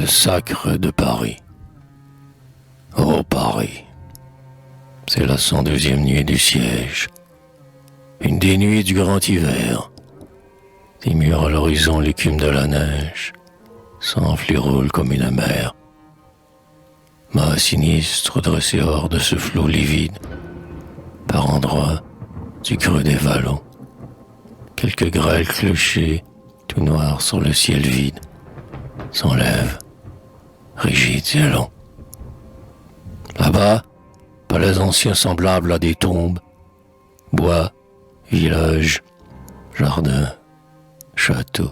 le sacre de Paris. Ô Paris, c'est la 102e nuit du siège, une des nuits du grand hiver. Des murs à l'horizon l'écume de la neige, s'enfle et roule comme une mer. Mât sinistre dressé hors de ce flot livide, par endroits du creux des vallons, quelques grêles clochers, tout noirs sur le ciel vide, s'enlèvent, rigides et longs. Là-bas, palais anciens semblables à des tombes, bois, villages, jardins, châteaux.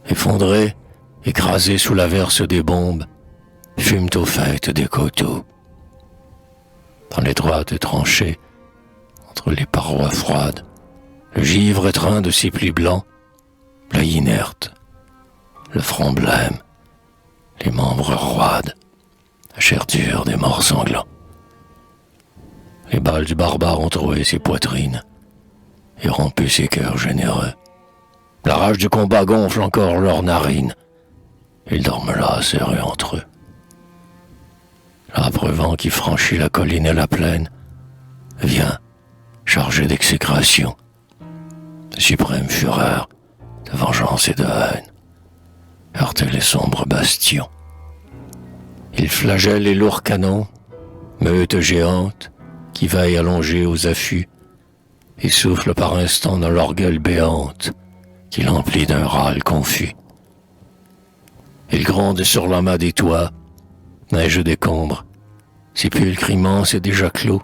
Effondrés, écrasés sous l'averse des bombes, fument aux fêtes des coteaux. Dans l'étroite tranchée, entre les parois froides, le givre étreint de ses plis blancs, l'œil inerte, le front blême, les membres roides, la chair dure des morts sanglants. Les balles du barbare ont troué ses poitrines et rompu ses cœurs généreux. La rage du combat gonfle encore leurs narines. Ils dorment là, serrés entre eux. L'âpre vent qui franchit la colline et la plaine vient, chargé d'exécration, de suprême fureur, de vengeance et de haine, heurter les sombres bastions. Il flagelle les lourds canons, meutes géantes, qui veillent allongées aux affûts, et soufflent par instants dans leur gueule béante, qu'il emplit d'un râle confus. Il gronde sur l'amas des toits, neige décombre, sépulcre immense est déjà clos,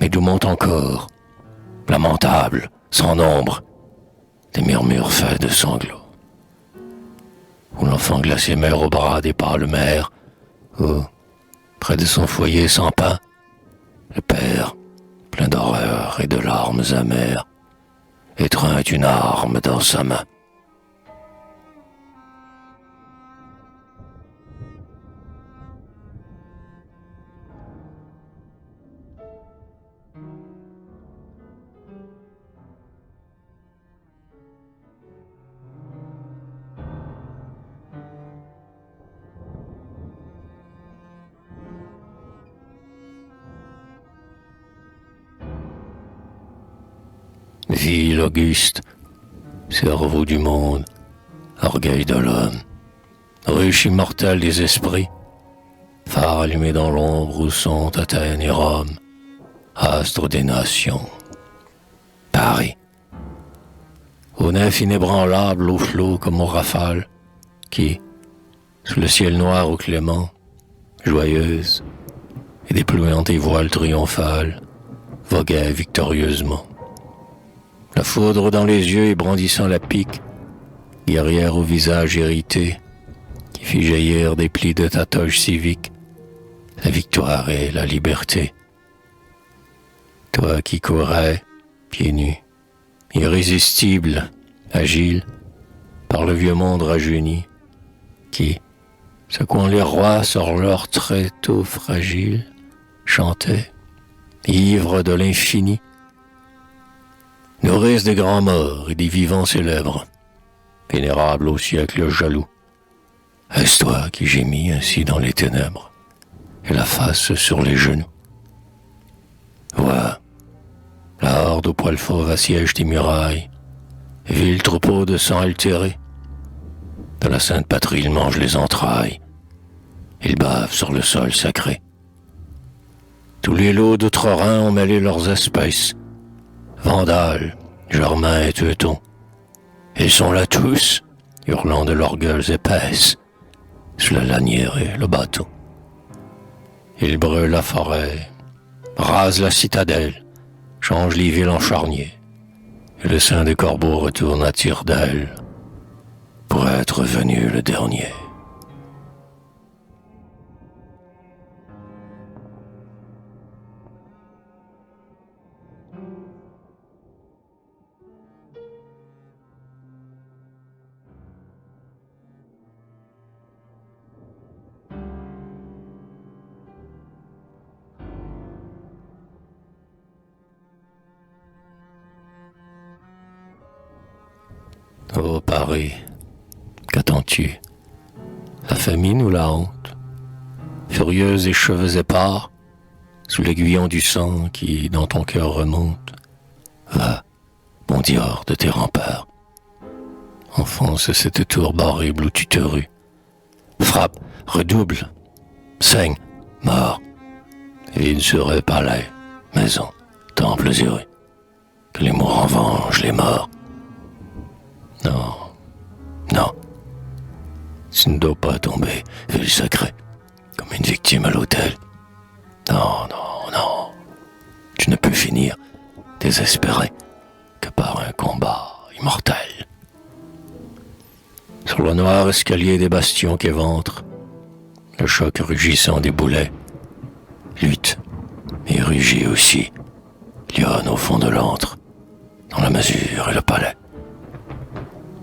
mais d'où monte encore, lamentable, sans nombre, des murmures faits de sanglots. Où l'enfant glacé meurt au bras des pâles mères, où, près de son foyer sans pain, le père, plein d'horreur et de larmes amères, étreint une arme dans sa main. Ville auguste, cerveau du monde, orgueil de l'homme, ruche immortelle des esprits, phare allumé dans l'ombre où sont Athènes et Rome, astre des nations. Paris, aux nefs inébranlables, aux flots comme aux rafales, qui, sous le ciel noir au clément, joyeuse, et déployant tes voiles triomphales, voguaient victorieusement. La foudre dans les yeux et brandissant la pique, guerrière au visage irrité, qui fit jaillir des plis de ta toge civique, la victoire et la liberté. Toi qui courais, pieds nus, irrésistible, agile, par le vieux monde rajeuni, qui, secouant les rois sur leurs tréteaux fragiles, chantait, ivre de l'infini, nourrice des grands morts et des vivants célèbres, vénérable au siècle jaloux. Est-ce toi qui gémis ainsi dans les ténèbres, et la face sur les genoux? Vois, la horde au poil fauve assiège tes murailles, vil troupeau de sang altéré. De la sainte patrie ils mangent les entrailles, ils bavent sur le sol sacré. Tous les lots d'outre-Rhin ont mêlé leurs espèces, Vandales, Germains et Teutons. Ils sont là tous, hurlant de leurs gueules épaisses, sous la lanière et le bateau. Ils brûlent la forêt, rasent la citadelle, changent les villes en charniers, et le sein des corbeaux retourne à tire-d'aile, pour être venu le dernier. Ô Paris, qu'attends-tu? famine ou la honte, furieuse et cheveux épars, sous l'aiguillon du sang qui dans ton cœur remonte, va, bondis hors de tes remparts, enfonce cette tour horrible où tu te rues, frappe, redouble, saigne, mort, vide sur eux palais, maisons, temples et rues, que les mourants vengent les morts. Non, non, tu ne dois pas tomber, ville sacrée, comme une victime à l'autel. Non, non, non, tu ne peux finir désespéré que par un combat immortel. Sur le noir escalier des bastions qu'éventre le choc rugissant des boulets, lutte et rugit aussi, lionne au fond de l'antre, dans la masure et le palais.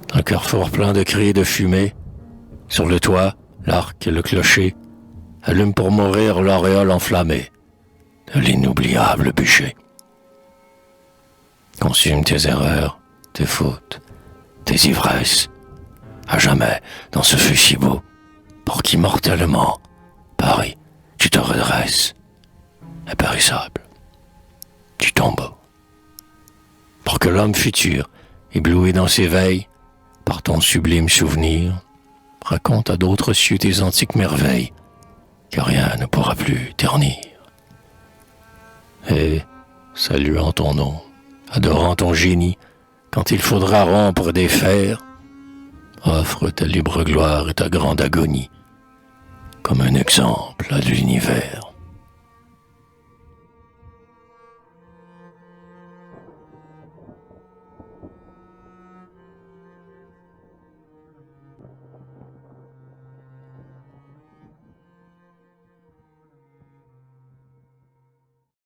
Dans le carrefour plein de cris et de fumée, sur le toit, l'arc et le clocher allument pour mourir l'auréole enflammée de l'inoubliable bûcher. Consume tes erreurs, tes fautes, tes ivresses, à jamais dans ce feu si beau, pour qu'immortellement, Paris, tu te redresses, impérissable, du tombeau. Pour que l'homme futur, ébloui dans ses veilles, par ton sublime souvenir, raconte à d'autres cieux tes antiques merveilles, que rien ne pourra plus ternir. Et, saluant ton nom, adorant ton génie, quand il faudra rompre des fers, offre ta libre gloire et ta grande agonie, comme un exemple à l'univers.